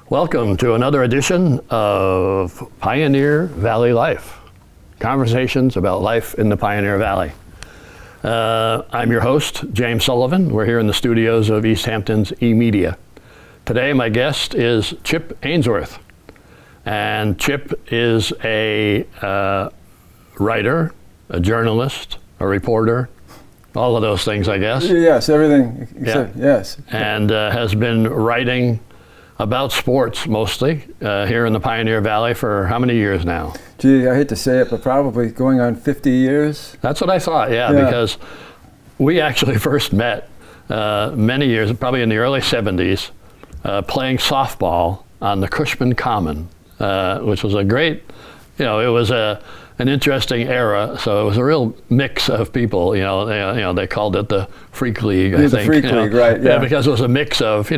Welcome to another edition of Pioneer Valley Life, conversations about life in the Pioneer Valley. I'm your host, James Sullivan. We're here in the studios of Easthampton's eMedia. Today, my guest is Chip Ainsworth. And Chip is a writer, a journalist, a reporter, all of those things, I guess. Yes, everything. Except, yes. And has been writing about sports mostly here in the Pioneer Valley for how many years now? Gee, I hate to say it, but probably going on 50 years. That's what I thought, yeah. Because we actually first met many years, probably in the early 70s, playing softball on the Cushman Common, which was a great, it was an interesting era. So it was a real mix of people. They called it the Freak League, I think. The Freak League, right? Yeah, because it was a mix of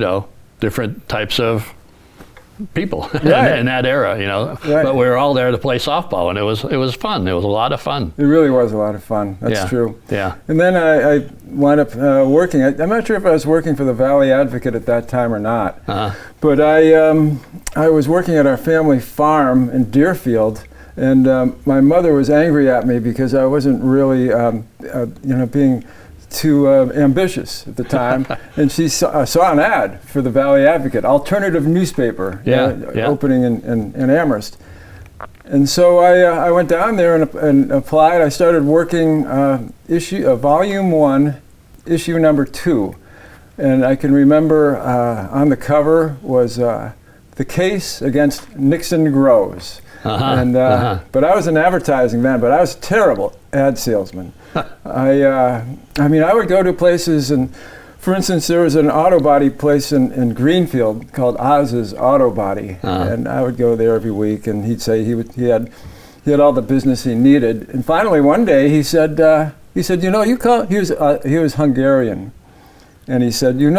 different types of people in that era. Right. But we were all there to play softball, and it was fun. It was a lot of fun. It really was a lot of fun. That's true. Yeah. And then I wound up working. I'm not sure if I was working for the Valley Advocate at that time or not. But I was working at our family farm in Deerfield. And my mother was angry at me because I wasn't really, being too ambitious at the time. And she saw an ad for the Valley Advocate, alternative newspaper, opening in Amherst. And so I went down there and applied. I started working volume 1, issue number 2. And I can remember on the cover was the case against Nixon Grows. But I was in advertising then, but I was a terrible ad salesman. I would go to places, and for instance, there was an auto body place in Greenfield called Oz's Auto Body, and I would go there every week, and he'd say he had all the business he needed. And finally, one day, he said, you come. He was Hungarian, and he said, you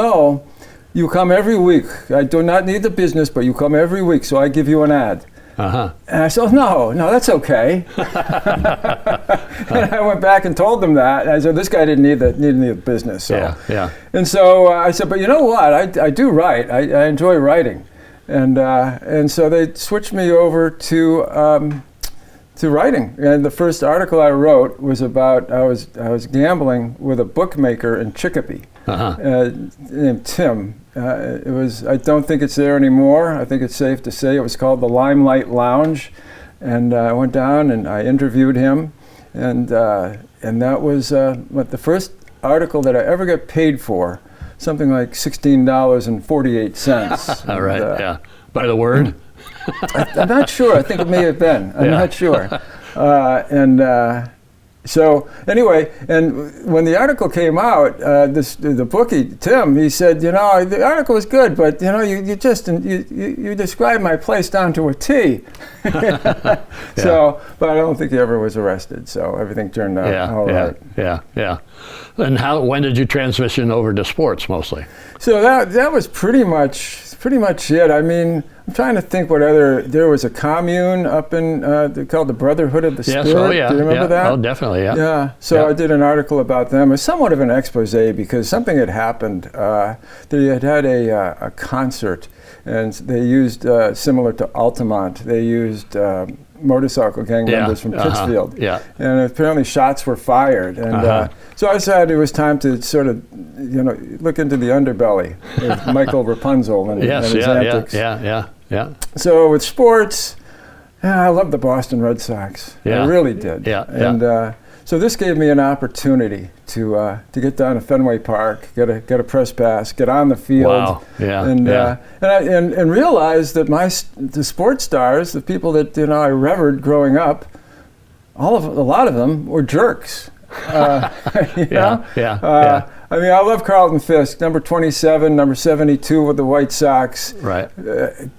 come every week. I do not need the business, but you come every week, so I give you an ad. And I said, no, that's okay. And I went back and told them that. And I said, this guy didn't need the business. So. Yeah. And so I said, but you know what? I do write. I enjoy writing. And so they switched me over to writing. And the first article I wrote was about I was gambling with a bookmaker in Chicopee named Tim. I don't think it's there anymore. I think it's safe to say it was called the Limelight Lounge, and I went down and I interviewed him, and that was the first article that I ever got paid for, something like $16.48. All right, by the word. I'm not sure. I think it may have been. I'm not sure. So anyway, and when the article came out, the bookie Tim, he said, the article was good, but you described my place down to a T. So, but I don't think he ever was arrested. So everything turned out all right. Yeah. And when did you transition over to sports mostly? So that was pretty much it. I mean, I'm trying to think there was a commune up in, called the Brotherhood of the Spirit. Yes, oh yeah. Do you remember that? Oh, definitely, yeah. Yeah, so I did an article about them. It was somewhat of an expose because something had happened. They had a concert, and they used, similar to Altamont, they used motorcycle gang members from Pittsfield. And apparently shots were fired. And so I decided it was time to sort of, look into the underbelly of Michael Rapunzel and his antics. Yeah. So with sports, I love the Boston Red Sox. I really did. And so this gave me an opportunity to get down to Fenway Park, get a press pass, get on the field, and realize that the sports stars, the people that I revered growing up, a lot of them were jerks. I mean, I love Carlton Fisk, number 27, number 72 with the White Sox. Right.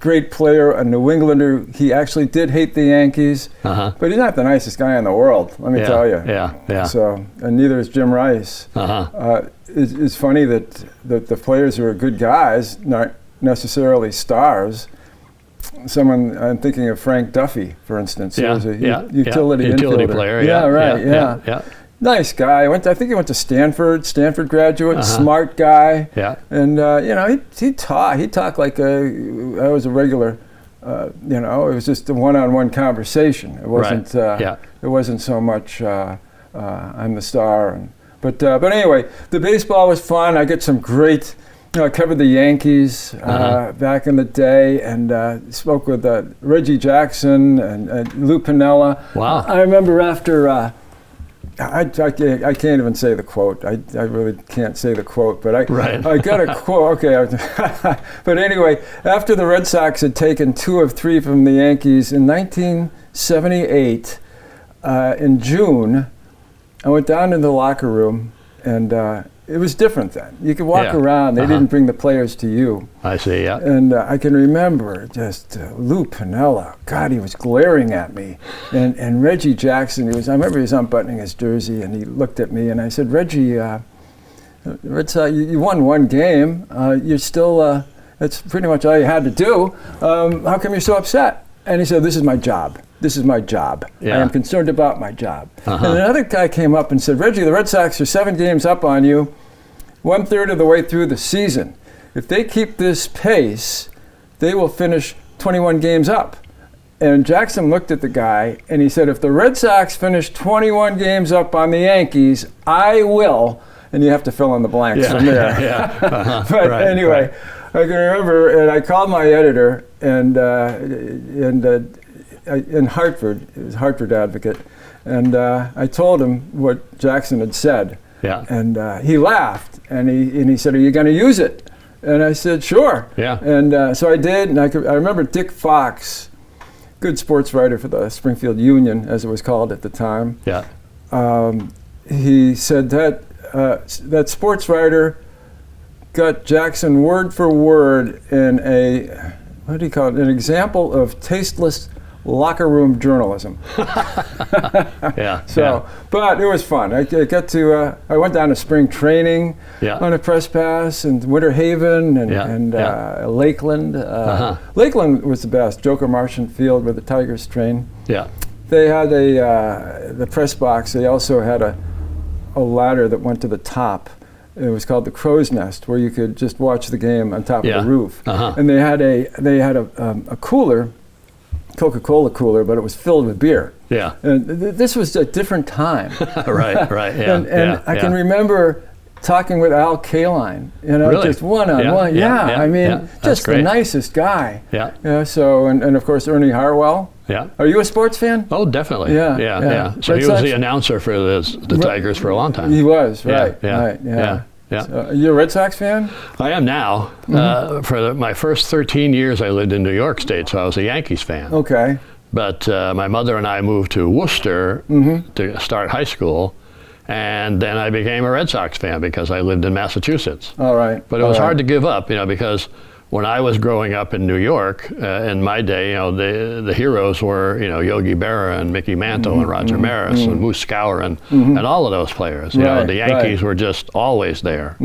Great player, a New Englander. He actually did hate the Yankees, but he's not the nicest guy in the world, let me tell you. Yeah. So, and neither is Jim Rice. It's funny that the players who are good guys, not necessarily stars. I'm thinking of Frank Duffy, for instance. He was a utility player. Yeah. Nice guy. I think he went to Stanford graduate, smart guy. Yeah. And, he talked like I was a regular, it was just a one-on-one conversation. It wasn't, It wasn't so much, I'm the star. But anyway, the baseball was fun. I get some great, I covered the Yankees back in the day, and spoke with Reggie Jackson and Lou Piniella. Wow. I remember after, I can't even say the quote. I really can't say the quote, but I got a quote. Okay, but anyway, after the Red Sox had taken 2 of 3 from the Yankees in 1978, in June, I went down to the locker room, and it was different then. You could walk around. They didn't bring the players to you. I see, yeah. And I can remember just Lou Piniella. God, he was glaring at me. And Reggie Jackson, I remember he was unbuttoning his jersey, and he looked at me, and I said, Reggie, you won 1 game. You're still, that's pretty much all you had to do. How come you're so upset? And he said, this is my job. This is my job. Yeah. I am concerned about my job. And another guy came up and said, Reggie, the Red Sox are 7 games up on you, 1/3 of the way through the season. If they keep this pace, they will finish 21 games up. And Jackson looked at the guy and he said, if the Red Sox finish 21 games up on the Yankees, I will. And you have to fill in the blanks from there. But anyway, I can remember, and I called my editor, and in Hartford, it was Hartford Advocate, and I told him what Jackson had said. Yeah. And he laughed, and he said, are you going to use it? And I said, sure. Yeah. And so I did, and I remember Dick Fox, good sports writer for the Springfield Union, as it was called at the time. Yeah. He said that sports writer got Jackson word for word in an example of tasteless locker room journalism. But it was fun. I went down to spring training on a press pass in Winter Haven and Lakeland. Lakeland was the best. Joker Marchant Field where the Tigers train. Yeah. They had the press box. They also had a ladder that went to the top. It was called the Crow's Nest, where you could just watch the game on top of the roof. And they had a cooler, Coca-Cola cooler, but it was filled with beer. Yeah. And this was a different time. Right. Yeah. And I can remember talking with Al Kaline, really? Just one-on-one. Just the nicest guy. Yeah. So, and of course, Ernie Harwell. Yeah. Are you a sports fan? Oh, definitely. Yeah. So he was the announcer for the Tigers for a long time. He was, right. Yeah. So, you're a Red Sox fan? I am now. For my first 13 years, I lived in New York State, so I was a Yankees fan. Okay. But my mother and I moved to Worcester to start high school, and then I became a Red Sox fan because I lived in Massachusetts. All right. But it was hard to give up, because when I was growing up in New York, in my day, the heroes were, Yogi Berra and Mickey Mantle and Roger Maris and Moose Skowron and all of those players. The Yankees were just always there.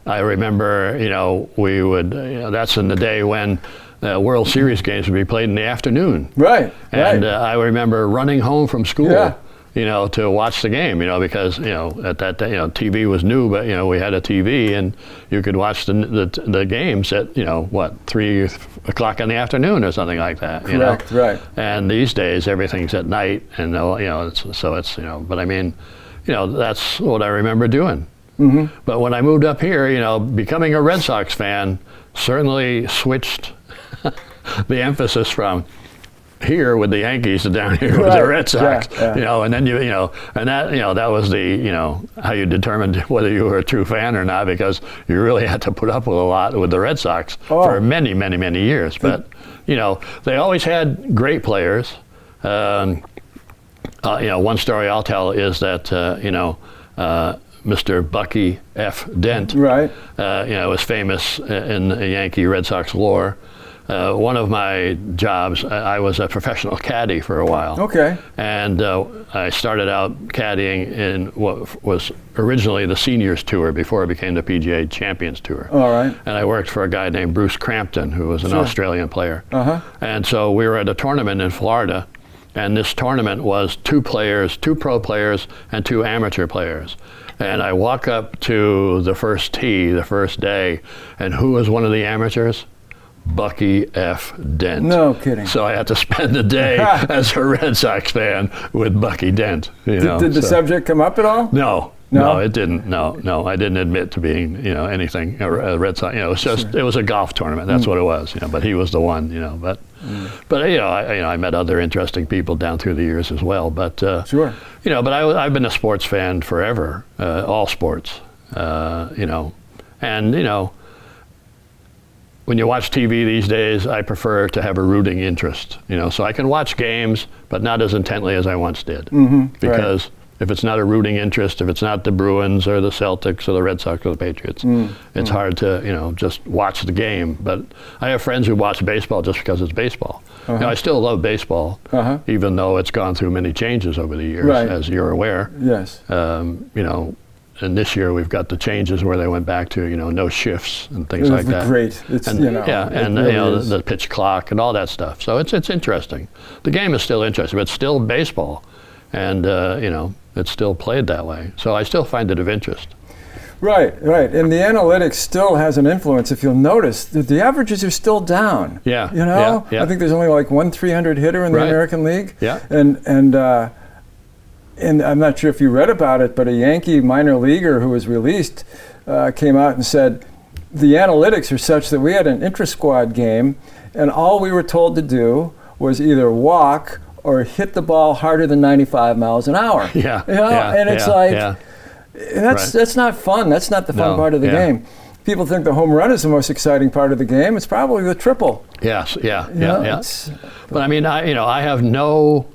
I remember, we would, that's in the day when World Series games would be played in the afternoon. Right. And I remember running home from school. To watch the game, because, at that day, TV was new, but, we had a TV and you could watch the games at, 3 o'clock in the afternoon or something like that, Correct, right. And these days, everything's at night and, but I mean, that's what I remember doing. But when I moved up here, becoming a Red Sox fan certainly switched the emphasis from here with the Yankees and down here with the Red Sox, and then that was the, how you determined whether you were a true fan or not, because you really had to put up with a lot with the Red Sox for many, many, many years. But, they always had great players. One story I'll tell is that, Mr. Bucky F. Dent, was famous in the Yankee Red Sox lore. One of my jobs, I was a professional caddy for a while. Okay. And I started out caddying in what was originally the Seniors Tour before it became the PGA Champions Tour. All right. And I worked for a guy named Bruce Crampton, who was an Australian player. And so we were at a tournament in Florida, And this tournament was 2 players, 2 pro players and 2 amateur players. And I walk up to the first tee, the first day, and who was one of the amateurs? Bucky F. Dent. No kidding. So I had to spend the day as a Red Sox fan with Bucky Dent. Did the subject come up at all? No, it didn't. No, I didn't admit to being, anything a Red Sox. It was just it was a golf tournament. That's what it was. But he was the one. But I met other interesting people down through the years as well. But sure. But I've been a sports fan forever, all sports. And when you watch TV these days, I prefer to have a rooting interest. So I can watch games, but not as intently as I once did, because. Right. If it's not a rooting interest, if it's not the Bruins or the Celtics or the Red Sox or the Patriots, it's hard to, just watch the game. But I have friends who watch baseball just because it's baseball. I still love baseball, even though it's gone through many changes over the years, as you're aware. Yes. And this year we've got the changes where they went back to, no shifts and things like that. Great. It's, and, the pitch clock and all that stuff. So it's interesting. The game is still interesting, but it's still baseball. And, it's still played that way. So I still find it of interest. Right. And the analytics still has an influence. If you'll notice, the averages are still down. Yeah. I think there's only like 1 300 hitter in the American League. Yeah. And I'm not sure if you read about it, but a Yankee minor leaguer who was released came out and said, the analytics are such that we had an intra-squad game, and all we were told to do was either walk or hit the ball harder than 95 miles an hour. That's not fun. That's not the fun part of the game. People think the home run is the most exciting part of the game. It's probably the triple. Yes, But I mean, I have no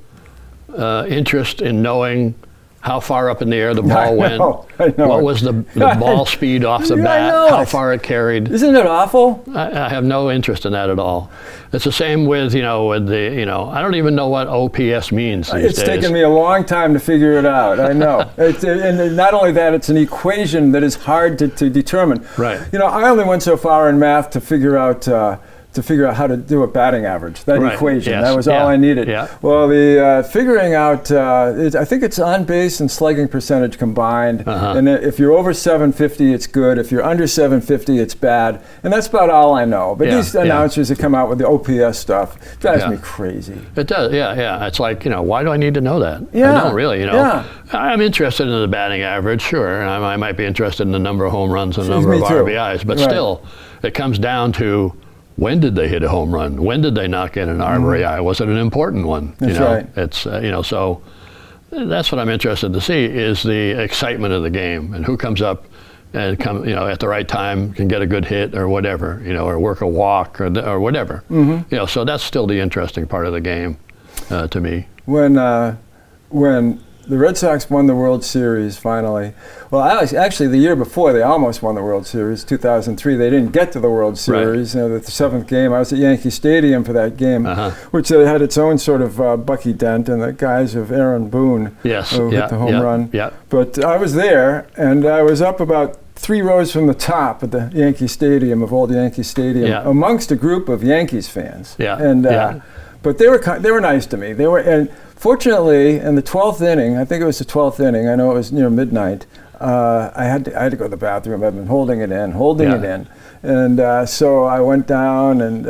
interest in knowing how far up in the air the ball went. I know. What was the ball speed off the bat? How far it carried? Isn't it awful? I have no interest in that at all. It's the same with I don't even know what OPS means these days. It's taken me a long time to figure it out. I know. And not only that, it's an equation that is hard to determine. Right. I only went so far in math to figure out how to do a batting average, that equation. Yes. That was all I needed. Yeah. Well, the figuring out, I think it's on base and slugging percentage combined. And if you're over 750, it's good. If you're under 750, it's bad. And that's about all I know. But these announcers that come out with the OPS stuff drives me crazy. It does, It's like, why do I need to know that? Yeah. I don't really, I'm interested in the batting average, sure. And I might be interested in the number of home runs and the number of RBIs. But still, it comes down to, when did they hit a home run? When did they knock in an RBI? Was it an important one? That's right. It's so that's what I'm interested to see, is the excitement of the game and who comes up and at the right time, can get a good hit or whatever, or work a walk or whatever. So that's still the interesting part of the game to me. When the Red Sox won the World Series finally. Well, actually, the year before, they almost won the World Series, 2003. They didn't get to the World Series. The 7th game, I was at Yankee Stadium for that game, which had its own sort of Bucky Dent and the guys of Aaron Boone who hit the home run. Yeah. But I was there, and I was up about 3 rows from the top at the Yankee Stadium, of old Yankee Stadium, amongst a group of Yankees fans. But they were nice to me. And fortunately, in the 12th inning, I think it was the 12th inning, I know it was near midnight, I had to go to the bathroom. I've been holding it in. And so I went down, and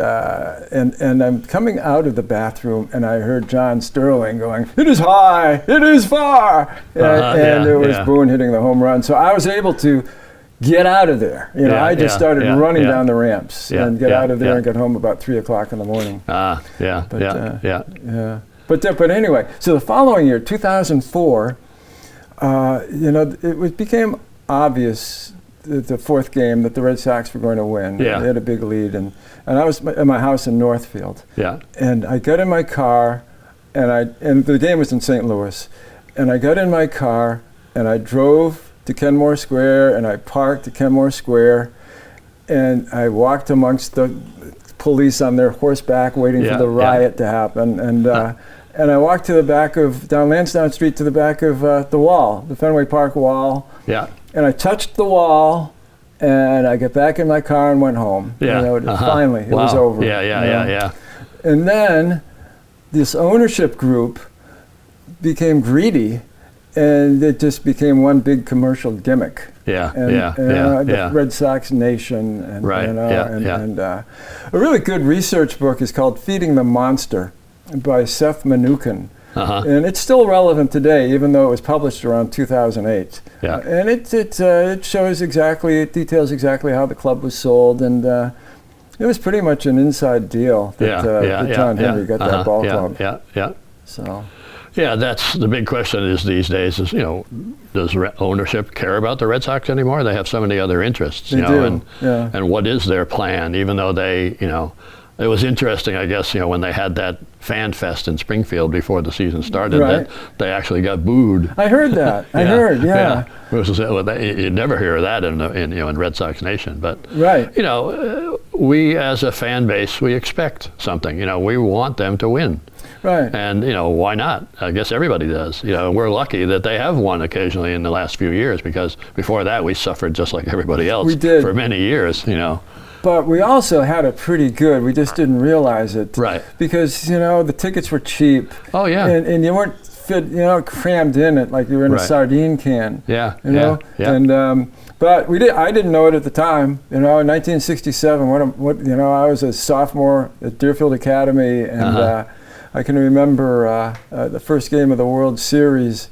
I'm coming out of the bathroom, and I heard John Sterling going, "It is high, it is far," and it was Boone hitting the home run. So I was able to get out of there. I just started running down the ramps and get out of there and get home about 3 o'clock in the morning. But anyway, so the following year, 2004, it became obvious at the 4th game that the Red Sox were going to win. They had a big lead, and I was at my house in Northfield. And I got in my car, and the game was in St. Louis, and I got in my car and I drove to Kenmore Square, and I parked at Kenmore Square, and I walked amongst the police on their horseback waiting for the riot to happen, and I walked to the back down Lansdowne Street to the back of the wall, the Fenway Park wall, and I touched the wall, and I got back in my car and went home. Finally, it was over. And then this ownership group became greedy, and it just became one big commercial gimmick. The Red Sox Nation, and a really good research book is called "Feeding the Monster" by Seth Manookin. And it's still relevant today, even though it was published around 2008. And it shows exactly, it details exactly how the club was sold, and it was pretty much an inside deal that John Henry got that ball club. So. Yeah, that's the big question is these days is, does ownership care about the Red Sox anymore? They have so many other interests, and what is their plan, even though they, it was interesting, I guess, when they had that fan fest in Springfield before the season started, that they actually got booed. I heard that. I heard. You never hear of that in Red Sox Nation. But, we as a fan base, we expect something. We want them to win. Right. And, why not? I guess everybody does. We're lucky that they have won occasionally in the last few years, because before that we suffered just like everybody else for many years, But we also had it pretty good. We just didn't realize it. Right. Because, the tickets were cheap. Oh, yeah. And you weren't crammed in it like you were in a sardine can. And, but I didn't know it at the time. In 1967, I was a sophomore at Deerfield Academy, and I can remember the first game of the World Series.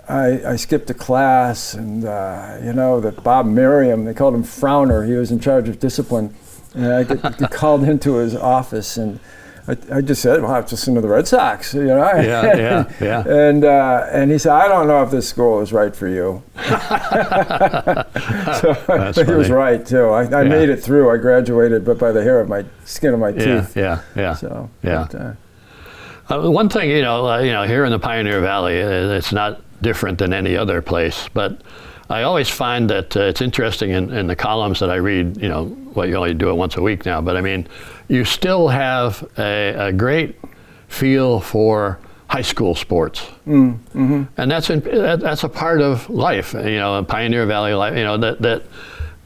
I skipped a class, and that Bob Merriam, they called him Frowner. He was in charge of discipline, and I get called into his office, and I just said, "Well, I have to listen to the Red Sox." And he said, "I don't know if this school is right for you." So I think he was right too. I made it through. I graduated, but by the hair of my skin of my teeth. So, one thing, here in the Pioneer Valley, it's not different than any other place, but I always find that it's interesting in the columns that I read, you only do it once a week now, but I mean, you still have a great feel for high school sports. And that's a part of life, in Pioneer Valley life,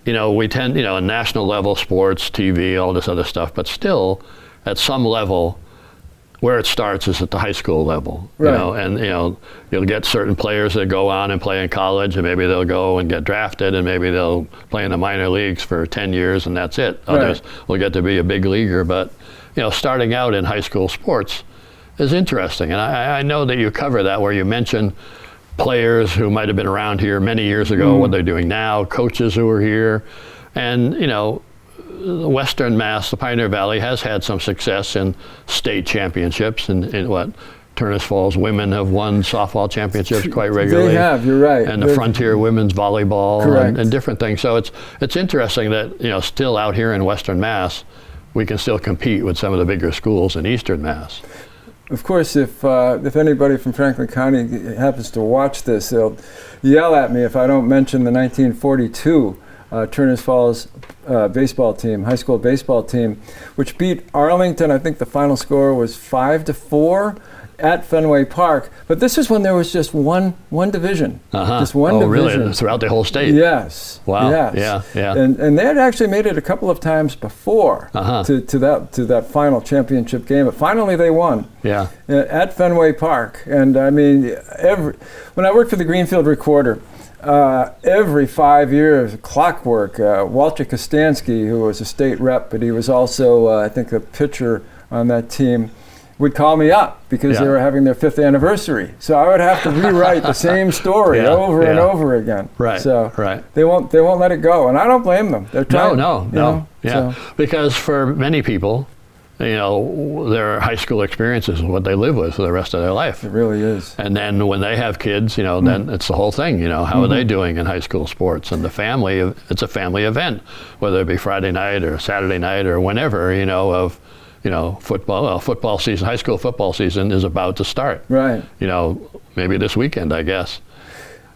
we tend, national level sports, TV, all this other stuff, but still at some level, where it starts is at the high school level, and you'll get certain players that go on and play in college, and maybe they'll go and get drafted, and maybe they'll play in the minor leagues for 10 years, and that's it. Others will get to be a big leaguer, but starting out in high school sports is interesting, and I know that you cover that, where you mention players who might have been around here many years ago, what they're doing now, coaches who are here, and Western Mass, the Pioneer Valley, has had some success in state championships, and Turners Falls women have won softball championships quite regularly. They have, you're right. And the Frontier women's volleyball and different things. So it's interesting that still out here in Western Mass, we can still compete with some of the bigger schools in Eastern Mass. Of course, if anybody from Franklin County happens to watch this, they'll yell at me if I don't mention the 1942 Turners Falls baseball team, high school baseball team, which beat Arlington. I think the final score was 5-4 at Fenway Park. But this is when there was just one division, just one division. Really? Throughout the whole state? Yes. Wow. Yes. And they had actually made it a couple of times before to that final championship game. But finally they won. At Fenway Park. And I mean, when I worked for the Greenfield Recorder, every 5 years, clockwork, Walter Kostansky, who was a state rep, but he was also, I think, a pitcher on that team, would call me up because they were having their 5th anniversary. So I would have to rewrite the same story over and over again. So they won't let it go, and I don't blame them. They're trying. No. So. Because for many people, their high school experience is what they live with for the rest of their life. It really is. And then when they have kids, then it's the whole thing, how are they doing in high school sports? And the family, it's a family event, whether it be Friday night or Saturday night or whenever, football. Well, football season, high school football season is about to start. Maybe this weekend, I guess.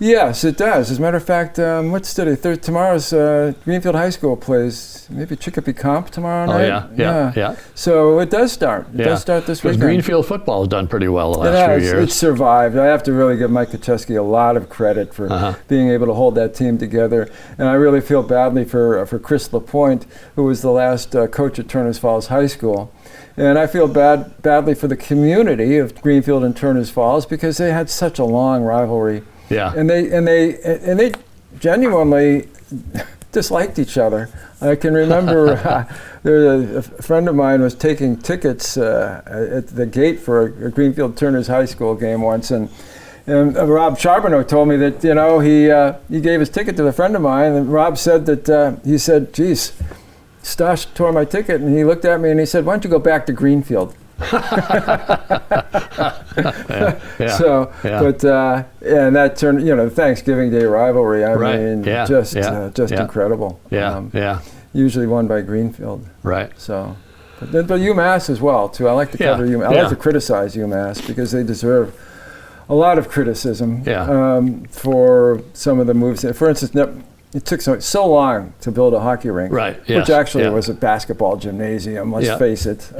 Yes, it does. As a matter of fact, what's today? Tomorrow's Greenfield High School plays maybe Chicopee Comp tomorrow night. Yeah. So it does start. It does start this weekend. Greenfield football has done pretty well the last few years. It's survived. I have to really give Mike Kaczewski a lot of credit for being able to hold that team together. And I really feel badly for Chris LaPointe, who was the last coach at Turners Falls High School. And I feel badly for the community of Greenfield and Turners Falls because they had such a long rivalry. Yeah. And they genuinely disliked each other. I can remember a friend of mine was taking tickets at the gate for a Greenfield Turners High School game once, and Rob Charbonneau told me that he gave his ticket to a friend of mine, and Rob said that he said, "Geez, Stosh tore my ticket," and he looked at me and he said, "Why don't you go back to Greenfield?" And that turned, the Thanksgiving Day rivalry. I mean, just incredible. Usually won by Greenfield. Right. So, but UMass as well too. I like to cover UMass. I like to criticize UMass because they deserve a lot of criticism for some of the moves. For instance, it took so long to build a hockey rink, which actually was a basketball gymnasium. Let's face it.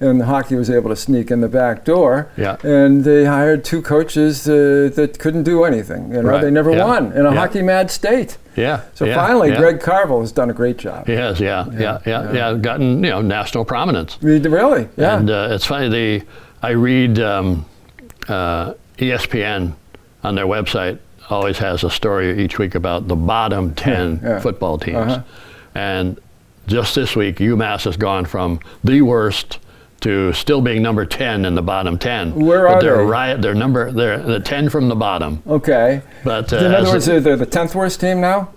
And hockey was able to sneak in the back door. And they hired two coaches that couldn't do anything. They never won in a hockey-mad state. So finally, Greg Carville has done a great job. He has, gotten national prominence. Really? Yeah. And it's funny. I read ESPN on their website. Always has a story each week about the bottom 10 football teams. And just this week, UMass has gone from the worst to still being number 10 in the bottom 10. Where are they? They're the 10 from the bottom. Okay. But in other words, they're the 10th worst team now?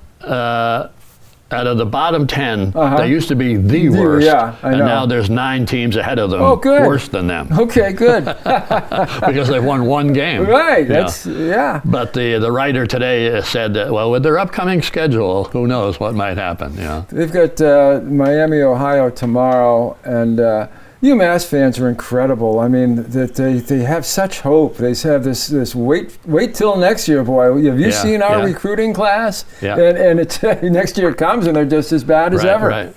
Out of the bottom 10, they used to be the worst. And now there's 9 teams ahead of them worse than them. Okay, good. Because they've won one game. Right, But the writer today said that, well, with their upcoming schedule, who knows what might happen. They've got Miami, Ohio tomorrow, and UMass fans are incredible. I mean, that they have such hope. They have this wait till next year, boy. Have you seen our recruiting class? And it's next year it comes and they're just as bad as ever. Right.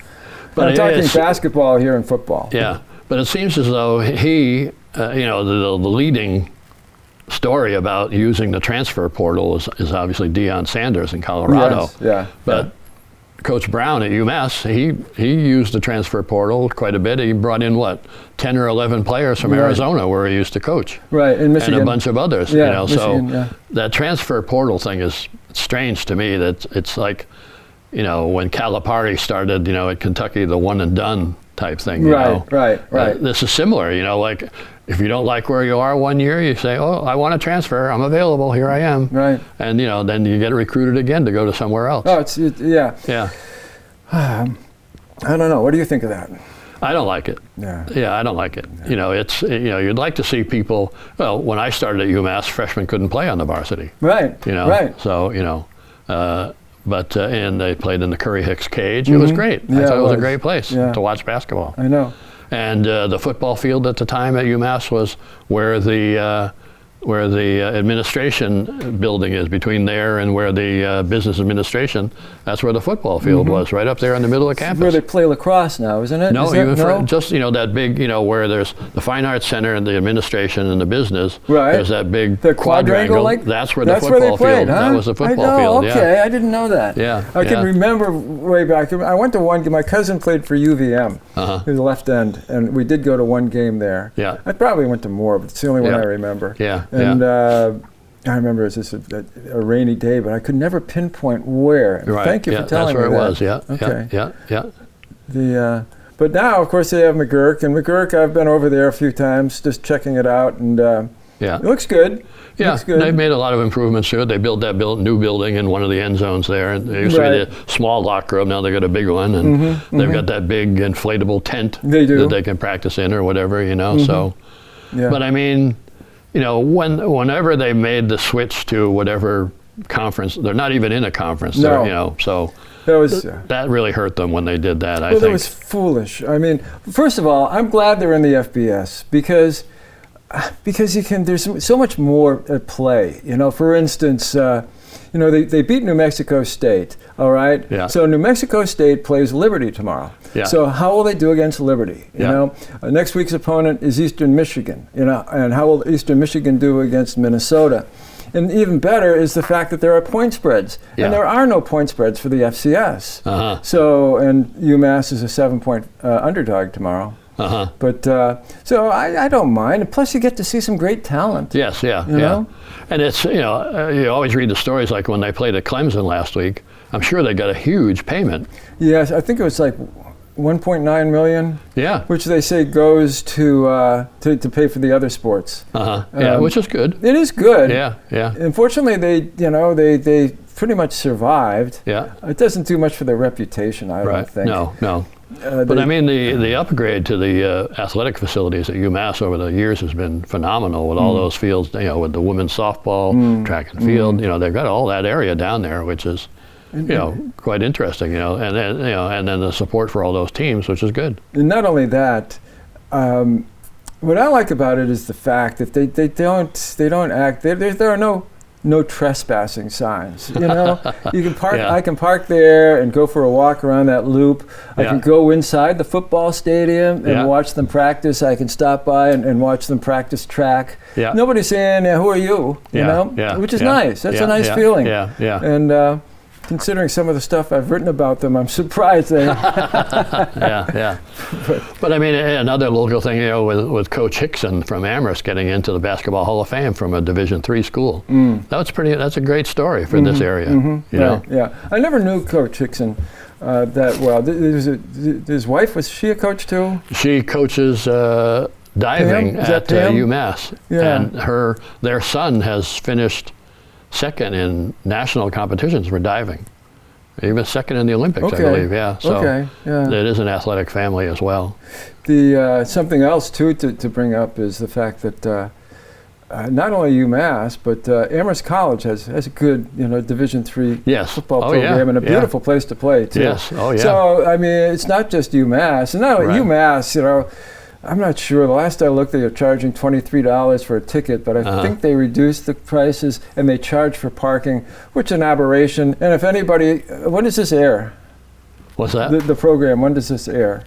But I'm talking basketball here and football. Yeah, but it seems as though the leading story about using the transfer portal is obviously Deion Sanders in Colorado. But Coach Brown at UMass, he used the transfer portal quite a bit. He brought in 10 or 11 players from Arizona, where he used to coach. Right, in Michigan. And a bunch of others. Michigan, that transfer portal thing is strange to me. That it's like, when Calipari started, at Kentucky, the one and done type thing. Right. This is similar. Like if you don't like where you are one year, you say, "Oh, I want to transfer. I'm available. Here I am." Right. And then you get recruited again to go to somewhere else. Oh, I don't know. What do you think of that? I don't like it. I don't like it. It's you'd like to see people. Well, when I started at UMass, freshmen couldn't play on the varsity. Right. So but and they played in the Curry Hicks cage. It was great. I thought it was a great place to watch basketball. I know. And the football field at the time at UMass was where the administration building is, between there and where the business administration. That's where the football field was, right up there in the middle of campus. Where they play lacrosse now, isn't it? No, just that big, where there's the Fine Arts Center and the administration and the business. Right. There's that big the quadrangle. That's where the football field. That was the football field. Okay, I didn't know that. I can remember way back. I went to one game. My cousin played for UVM. He was left end, and we did go to one game there. I probably went to more, but it's the only one I remember. And I remember it was just a rainy day, but I could never pinpoint where. Thank you for telling me that. That's where it was, Okay. But now, of course, they have McGurk, and McGurk, I've been over there a few times just checking it out, and it looks good. They've made a lot of improvements to it. They built that new building in one of the end zones there. And there used to be the small locker room. Now they've got a big one, and they've got that big inflatable tent that they can practice in or whatever, So, but I mean, whenever they made the switch to whatever conference, they're not even in a conference. No. So that really hurt them when they did that. I think it was foolish. I mean, first of all, I'm glad they're in the FBS because because there's so much more at play. For instance, they beat New Mexico State, all right? Yeah. So New Mexico State plays Liberty tomorrow. Yeah. So how will they do against Liberty? Next week's opponent is Eastern Michigan, and how will Eastern Michigan do against Minnesota? And even better is the fact that there are point spreads, and there are no point spreads for the FCS. Uh-huh. So, and UMass is a 7-point underdog tomorrow. Uh-huh. But so I don't mind. And plus, you get to see some great talent. Yes, yeah. And it's, you always read the stories like when they played at Clemson last week. I'm sure they got a huge payment. Yes, I think it was like 1.9 million. Yeah. Which they say goes to pay for the other sports. Uh-huh. Yeah, which is good. It is good. Yeah, yeah. Unfortunately, they pretty much survived. Yeah. It doesn't do much for their reputation, I don't think. No. But I mean, the upgrade to the athletic facilities at UMass over the years has been phenomenal with all those fields, with the women's softball, track and field. They've got all that area down there, which is, quite interesting. And then the support for all those teams, which is good. And not only that, what I like about it is the fact that they don't act. There are no trespassing signs. You can park. Yeah. I can park there and go for a walk around that loop. I can go inside the football stadium and watch them practice. I can stop by and watch them practice track. Yeah. Nobody's saying, "Who are you?" Which is nice. That's a nice feeling. Yeah. And considering some of the stuff I've written about them, I'm surprised they. Yeah. But I mean, another local thing, with Coach Hickson from Amherst getting into the Basketball Hall of Fame from a Division III school. That's a great story for this area. Yeah. I never knew Coach Hickson that well. His wife, was she a coach too? She coaches diving at UMass, and their son has finished second in national competitions for diving. Even second in the Olympics, I believe. Yeah. So it is an athletic family as well. The something else too to bring up is the fact that not only UMass but Amherst College has a good Division III football program and a beautiful place to play too. Yes. Oh yeah. So I mean, it's not just UMass, and not only UMass. I'm not sure. The last I looked, they were charging $23 for a ticket, but I think they reduced the prices and they charge for parking, which is an aberration. And if anybody, when does this air? What's that? The program, when does this air?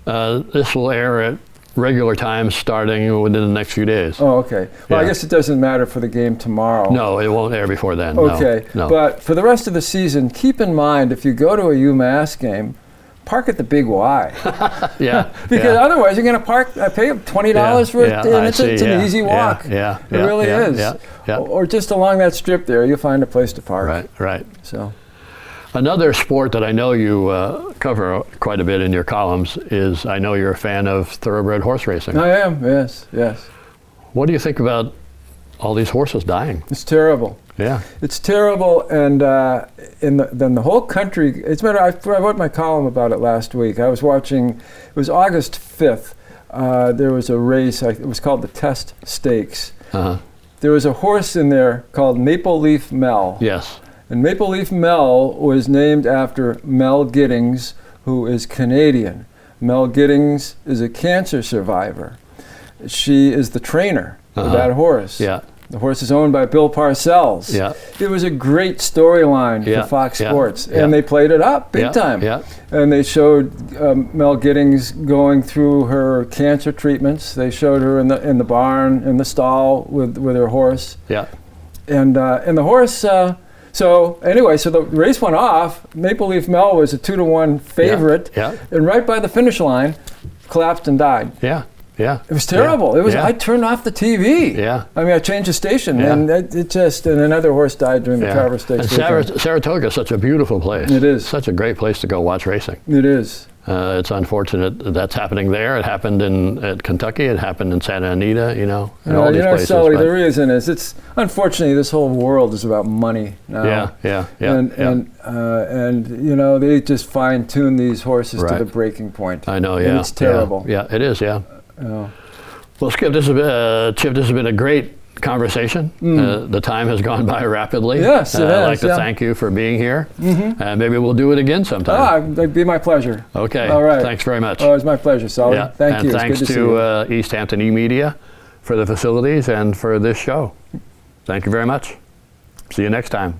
This will air at regular times starting within the next few days. Oh, okay. Well, I guess it doesn't matter for the game tomorrow. No, it won't air before then. Okay. No. But for the rest of the season, keep in mind, if you go to a UMass game, park at the Big Y. Because otherwise you're going to park, pay $20 for it, and it's an easy walk. It really is. Or just along that strip there, you'll find a place to park. Right. So, another sport that I know you cover quite a bit in your columns is, I know you're a fan of thoroughbred horse racing. I am, yes. What do you think about all these horses dying? It's terrible. Yeah. It's terrible, and then the whole country, it's matter. I wrote my column about it last week. I was watching, it was August 5th, there was a race, it was called the Test Stakes. There was a horse in there called Maple Leaf Mel. Yes. And Maple Leaf Mel was named after Mel Giddings, who is Canadian. Mel Giddings is a cancer survivor. She is the trainer of that horse. Yeah. The horse is owned by Bill Parcells. Yeah. It was a great storyline for Fox Sports, and they played it up big time. Yeah. And they showed Mel Giddings going through her cancer treatments. They showed her in the barn, in the stall with her horse. Yeah. And the horse. So the race went off. Maple Leaf Mel was a 2-1 favorite. Yeah. And right by the finish line, collapsed and died. Yeah. It was terrible. It was. I turned off the TV. Yeah. I mean, I changed the station, and and another horse died during the Carver Stakes. And Saratoga is such a beautiful place. It is. Such a great place to go watch racing. It is. It's unfortunate that's happening there. It happened at Kentucky. It happened in Santa Anita. And all these places. Sully, the reason is it's unfortunately this whole world is about money now. Yeah. And they just fine tune these horses to the breaking point. I know. And it's terrible. Yeah, it is. Yeah. Well, Skip, this has been a great conversation. The time has gone by rapidly. Yes, it has. I'd like to thank you for being here. Maybe we'll do it again sometime. It'd be my pleasure. Okay. All right. Thanks very much. Oh, it's my pleasure, Sully. Thank you. And thanks to Easthampton E-Media for the facilities and for this show. Thank you very much. See you next time.